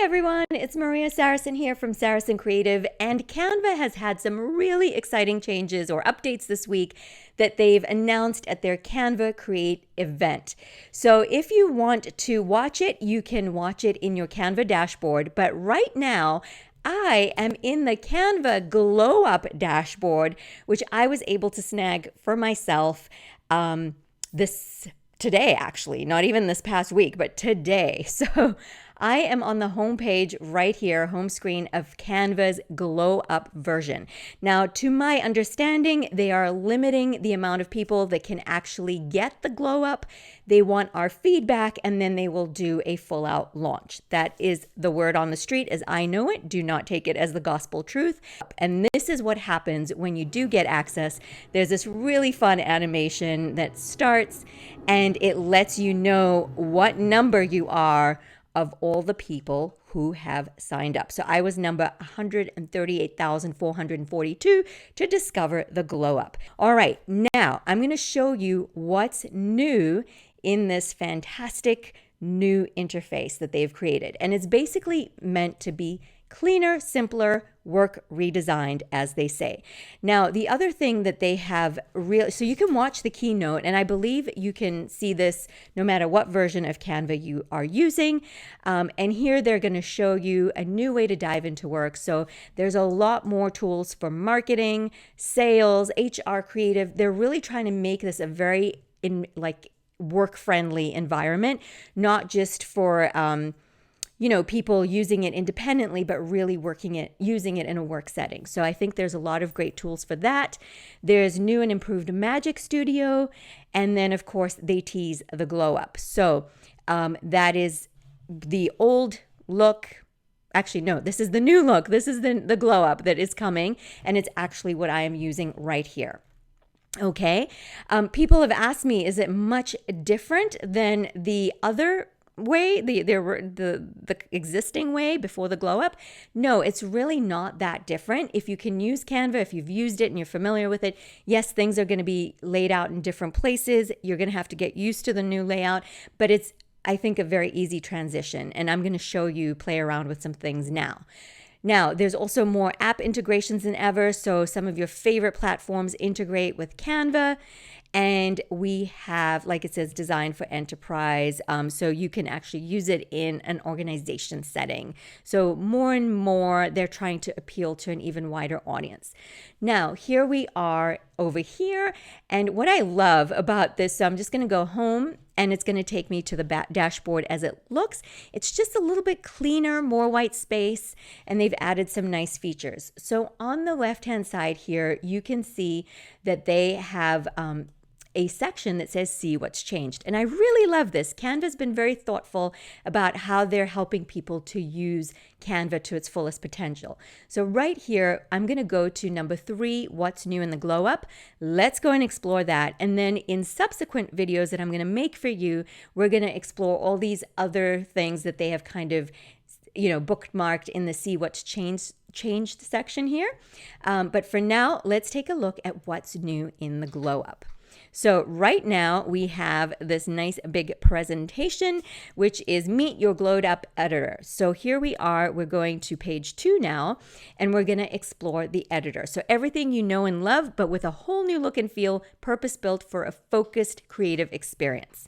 everyone, it's Maria Saracen here from Saracen Creative, and Canva has had some really exciting changes or updates this week that they've announced at their Canva Create event. So if you want to watch it, you can watch it in your Canva dashboard, but right now I am in the Canva Glow Up dashboard, which I was able to snag for myself this today, actually, not even this past week, but today. So I am on the home page right here, home screen of Canva's Glow Up version. Now, to my understanding, they are limiting the amount of people that can actually get the Glow Up. They want our feedback, and then they will do a full-out launch. That is the word on the street as I know it. Do not take it as the gospel truth. And this is what happens when you do get access. There's this really fun animation that starts, and it lets you know what number you are of all the people who have signed up. So I was number 138,442 to discover the Glow Up. All right, now I'm going to show you what's new in this fantastic new interface that they've created. And it's basically meant to be cleaner, simpler, work redesigned, as they say. Now, the other thing that they have so you can watch the keynote, and I believe you can see this no matter what version of Canva you are using. And here they're going to show you a new way to dive into work. So there's a lot more tools for marketing, sales, HR, creative. They're really trying to make this a very work-friendly environment, not just for people using it independently, but really using it in a work setting. So I think there's a lot of great tools for that. There's new and improved Magic Studio. And then, of course, they tease the Glow Up. So that is the old look. Actually, no, this is the new look. This is the Glow Up that is coming. And it's actually what I am using right here. Okay. People have asked me, is it much different than the other way, the existing way before the Glow Up? No, it's really not that different. If you can use Canva, if you've used it and you're familiar with it, yes, things are going to be laid out in different places. You're going to have to get used to the new layout, but it's, I think, a very easy transition. And I'm going to show you, play around with some things now. Now, there's also more app integrations than ever. So some of your favorite platforms integrate with Canva. And we have, like it says, designed for enterprise. So you can actually use it in an organization setting. So more and more, they're trying to appeal to an even wider audience. Now, here we are over here. And what I love about this, so I'm just going to go home, and it's going to take me to the dashboard as it looks. It's just a little bit cleaner, more white space, and they've added some nice features. So on the left-hand side here, you can see that they have a section that says see what's changed. And I really love this. Canva's been very thoughtful about how they're helping people to use Canva to its fullest potential. So right here, I'm going to go to number 3, what's new in the Glow Up. Let's go and explore that. And then in subsequent videos that I'm going to make for you, we're going to explore all these other things that they have kind of bookmarked in the see what's changed section here. But for now, let's take a look at what's new in the Glow Up. So right now we have this nice big presentation, which is Meet Your Glowed Up Editor. So here we are, we're going to page 2 now, and we're going to explore the editor. So everything you know and love, but with a whole new look and feel, purpose-built for a focused creative experience.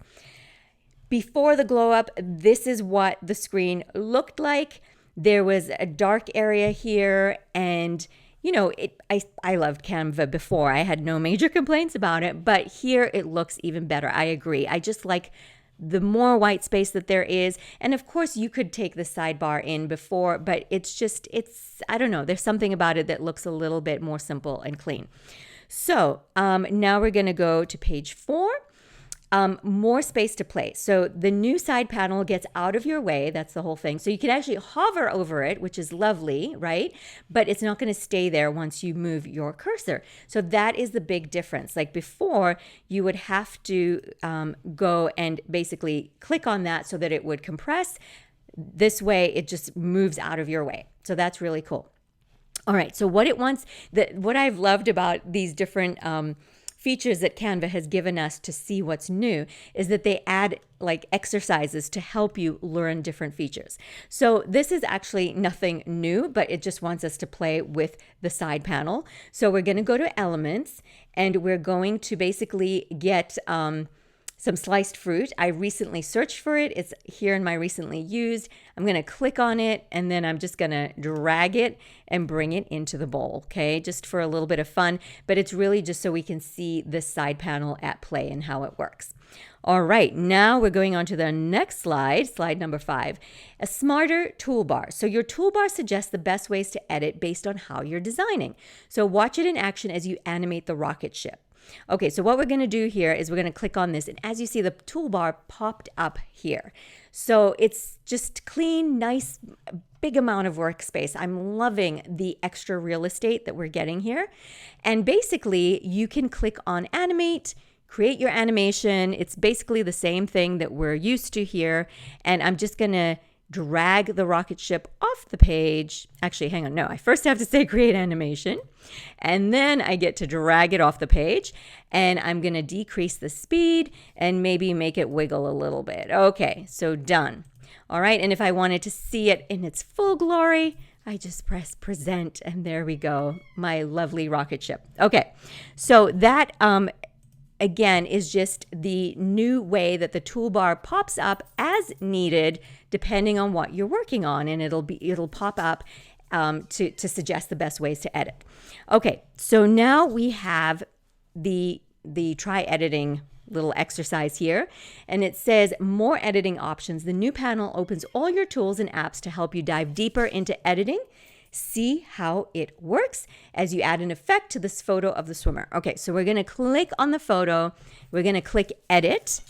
Before the Glow Up, this is what the screen looked like. There was a dark area here, and I loved Canva before. I had no major complaints about it, but here it looks even better. I agree. I just like the more white space that there is. And of course, you could take the sidebar in before, but I don't know. There's something about it that looks a little bit more simple and clean. So now we're going to go to page 4. More space to play. So the new side panel gets out of your way. That's the whole thing. So you can actually hover over it, which is lovely, right? But it's not going to stay there once you move your cursor. So that is the big difference. Like before, you would have to go and basically click on that so that it would compress. This way, it just moves out of your way. So that's really cool. All right. So what I've loved about these different features that Canva has given us to see what's new is that they add like exercises to help you learn different features. So this is actually nothing new, but it just wants us to play with the side panel. So we're going to go to Elements, and we're going to basically get some sliced fruit. I recently searched for it. It's here in my recently used. I'm going to click on it, and then I'm just going to drag it and bring it into the bowl, okay? Just for a little bit of fun, but it's really just so we can see this side panel at play and how it works. All right, now we're going on to the next slide, slide number 5, a smarter toolbar. So your toolbar suggests the best ways to edit based on how you're designing. So watch it in action as you animate the rocket ship. Okay, so what we're going to do here is we're going to click on this, and as you see, the toolbar popped up here. So it's just clean, nice, big amount of workspace. I'm loving the extra real estate that we're getting here. And basically, you can click on Animate, create your animation. It's basically the same thing that we're used to here. And I'm just going to drag the rocket ship off the page. Actually, hang on. No, I first have to say create animation, and then I get to drag it off the page, and I'm going to decrease the speed and maybe make it wiggle a little bit. Okay, so done. All right, and if I wanted to see it in its full glory, I just press present, and there we go, my lovely rocket ship. Okay, so that again is just the new way that the toolbar pops up as needed depending on what you're working on, and it'll pop up to suggest the best ways to edit. Okay, so now we have the try editing little exercise here, and it says more editing options. The new panel opens all your tools and apps to help you dive deeper into editing. See how it works as you add an effect to this photo of the swimmer. Okay, so we're going to click on the photo. We're going to click edit,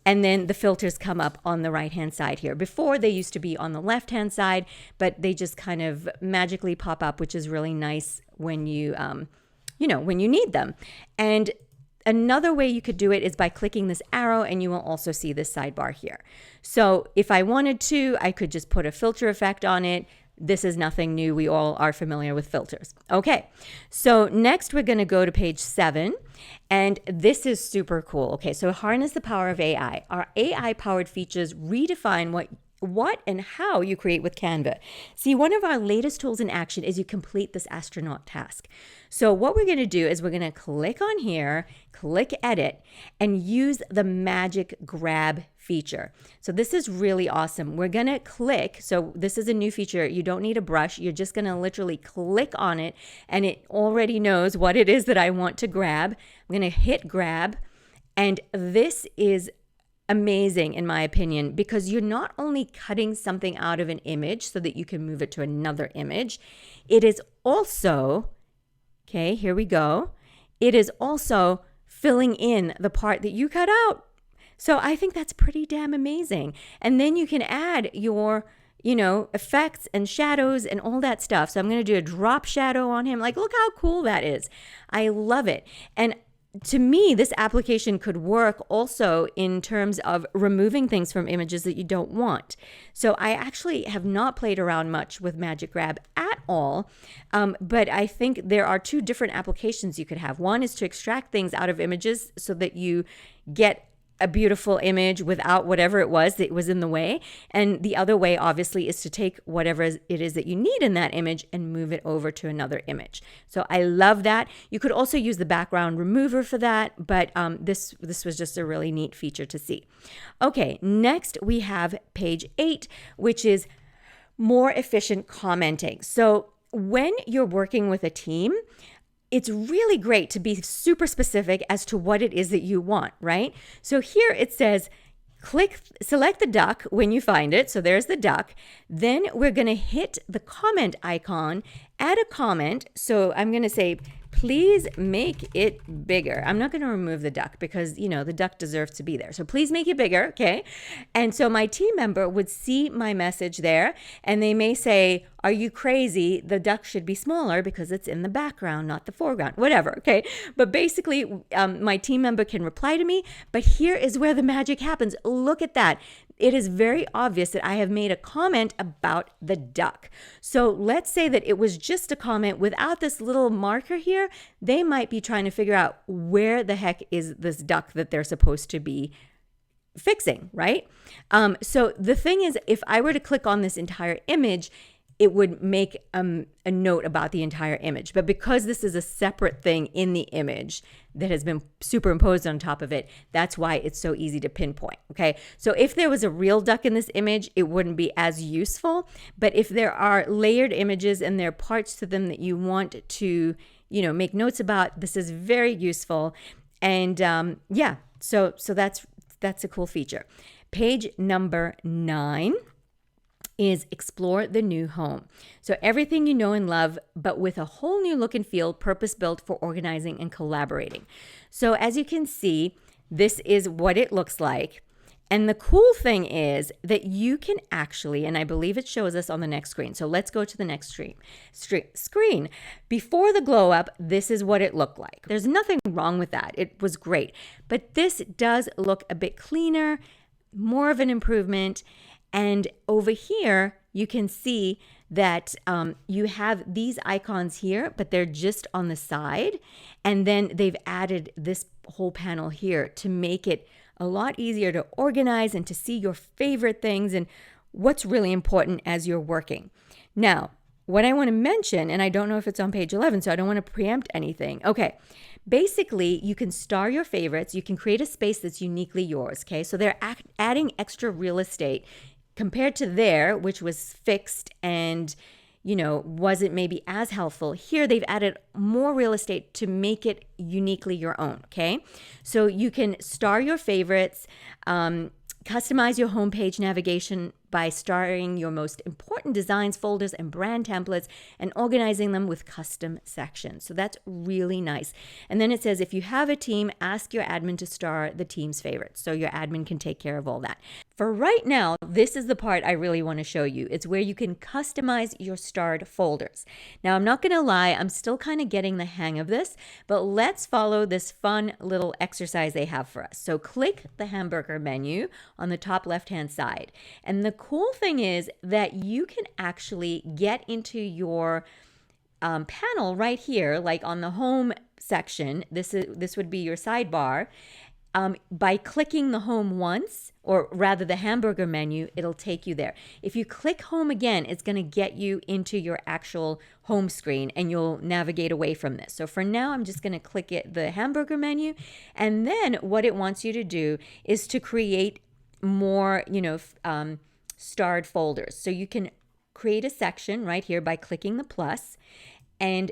and then the filters come up on the right-hand side here. Before, they used to be on the left-hand side, but they just kind of magically pop up, which is really nice when you, when you need them. And another way you could do it is by clicking this arrow, and you will also see this sidebar here. So if I wanted to, I could just put a filter effect on it. This is nothing new. We all are familiar with filters. Okay, so next we're going to go to page 7, and this is super cool. Okay, so harness the power of AI. Our AI-powered features redefine what and how you create with Canva. See, one of our latest tools in action is you complete this astronaut task. So what we're going to do is we're going to click on here, click edit, and use the magic grab feature. So this is really awesome. We're going to click. So this is a new feature. You don't need a brush. You're just going to literally click on it, and it already knows what it is that I want to grab. I'm going to hit grab, and this is amazing in my opinion, because you're not only cutting something out of an image so that you can move it to another image, it is also, okay, here we go, it is also filling in the part that you cut out. So I think that's pretty damn amazing. And then you can add your effects and shadows and all that stuff. So I'm going to do a drop shadow on him. Like, look how cool that is. I love it. And to me, this application could work also in terms of removing things from images that you don't want. So I actually have not played around much with Magic Grab at all, but I think there are 2 different applications you could have. One is to extract things out of images so that you get a beautiful image without whatever it was that was in the way. And the other way, obviously, is to take whatever it is that you need in that image and move it over to another image. So I love that. You could also use the background remover for that, but this was just a really neat feature to see. Okay, next we have page 8, which is more efficient commenting. So when you're working with a team, it's really great to be super specific as to what it is that you want, right? So here it says, select the duck when you find it. So there's the duck. Then we're going to hit the comment icon, add a comment. So I'm going to say, please make it bigger. I'm not going to remove the duck because, the duck deserves to be there. So please make it bigger, okay? And so my team member would see my message there, and they may say, Are you crazy? The duck should be smaller because it's in the background, not the foreground, whatever. Okay. But basically, my team member can reply to me, but here is where the magic happens. Look at that. It is very obvious that I have made a comment about the duck. So let's say that it was just a comment without this little marker here. They might be trying to figure out where the heck is this duck that they're supposed to be fixing, right? So the thing is, if I were to click on this entire image, it would make a note about the entire image. But because this is a separate thing in the image that has been superimposed on top of it, that's why it's so easy to pinpoint, okay? So if there was a real duck in this image, it wouldn't be as useful. But if there are layered images and there are parts to them that you want to, make notes about, this is very useful. And yeah, so that's a cool feature. Page number 9 is explore the new home. So everything you know and love, but with a whole new look and feel, purpose-built for organizing and collaborating. So as you can see, this is what it looks like. And the cool thing is that you can actually, and I believe it shows us on the next screen. So let's go to the next screen. Before the glow up, this is what it looked like. There's nothing wrong with that. It was great. But this does look a bit cleaner, more of an improvement. And over here, you can see that you have these icons here, but they're just on the side. And then they've added this whole panel here to make it a lot easier to organize and to see your favorite things and what's really important as you're working. Now, what I want to mention, and I don't know if it's on page 11, so I don't want to preempt anything. Okay, basically, you can star your favorites. You can create a space that's uniquely yours, okay? So they're adding extra real estate compared to there, which was fixed and, wasn't maybe as helpful. Here, they've added more real estate to make it uniquely your own, okay? So you can star your favorites, customize your homepage navigation by starring your most important designs, folders, and brand templates and organizing them with custom sections. So that's really nice. And then it says, if you have a team, ask your admin to star the team's favorites. So your admin can take care of all that. For right now, this is the part I really want to show you. It's where you can customize your starred folders. Now, I'm not going to lie, I'm still kind of getting the hang of this, but let's follow this fun little exercise they have for us. So click the hamburger menu on the top left-hand side. And the cool thing is that you can actually get into your panel right here, like on the home section. This would be your sidebar. By clicking the home once, or rather the hamburger menu, it'll take you there. If you click home again, it's going to get you into your actual home screen and you'll navigate away from this. So for now, I'm just going to click the hamburger menu. And then what it wants you to do is to create more, starred folders. So you can create a section right here by clicking the plus, and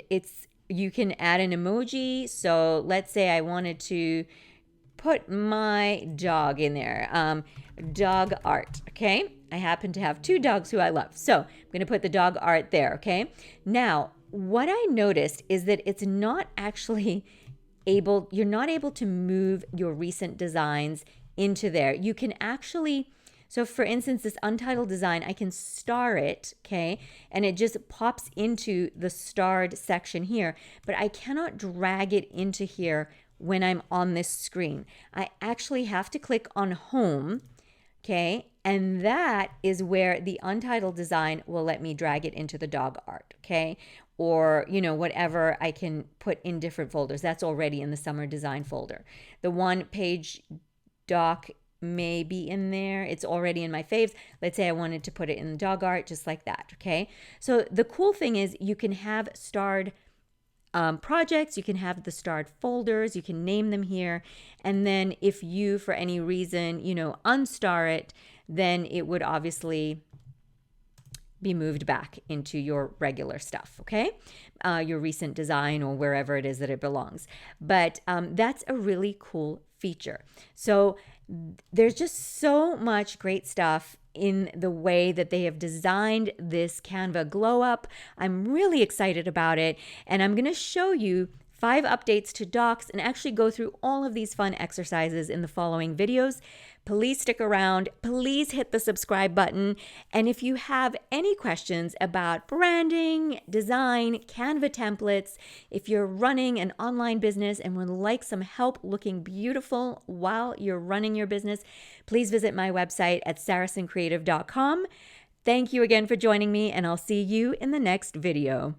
you can add an emoji. So let's say I wanted to put my dog in there, dog art, okay? I happen to have 2 dogs who I love. So I'm going to put the dog art there, okay? Now, what I noticed is that it's not actually you're not able to move your recent designs into there. You can actually, so for instance, this untitled design, I can star it, okay? And it just pops into the starred section here, but I cannot drag it into here when I'm on this screen. I actually have to click on home, okay? And that is where the untitled design will let me drag it into the dog art, okay? Or, whatever I can put in different folders. That's already in the summer design folder. The one page doc may be in there. It's already in my faves. Let's say I wanted to put it in the dog art, just like that, okay? So the cool thing is you can have starred projects, you can have the starred folders, you can name them here. And then if you, for any reason, unstar it, then it would obviously be moved back into your regular stuff, okay? Your recent design or wherever it is that it belongs. But that's a really cool feature. So there's just so much great stuff in the way that they have designed this Canva Glow Up. I'm really excited about it, and I'm going to show you 5 updates to docs, and actually go through all of these fun exercises in the following videos. Please stick around. Please hit the subscribe button. And if you have any questions about branding, design, Canva templates, if you're running an online business and would like some help looking beautiful while you're running your business, please visit my website at saracencreative.com. Thank you again for joining me, and I'll see you in the next video.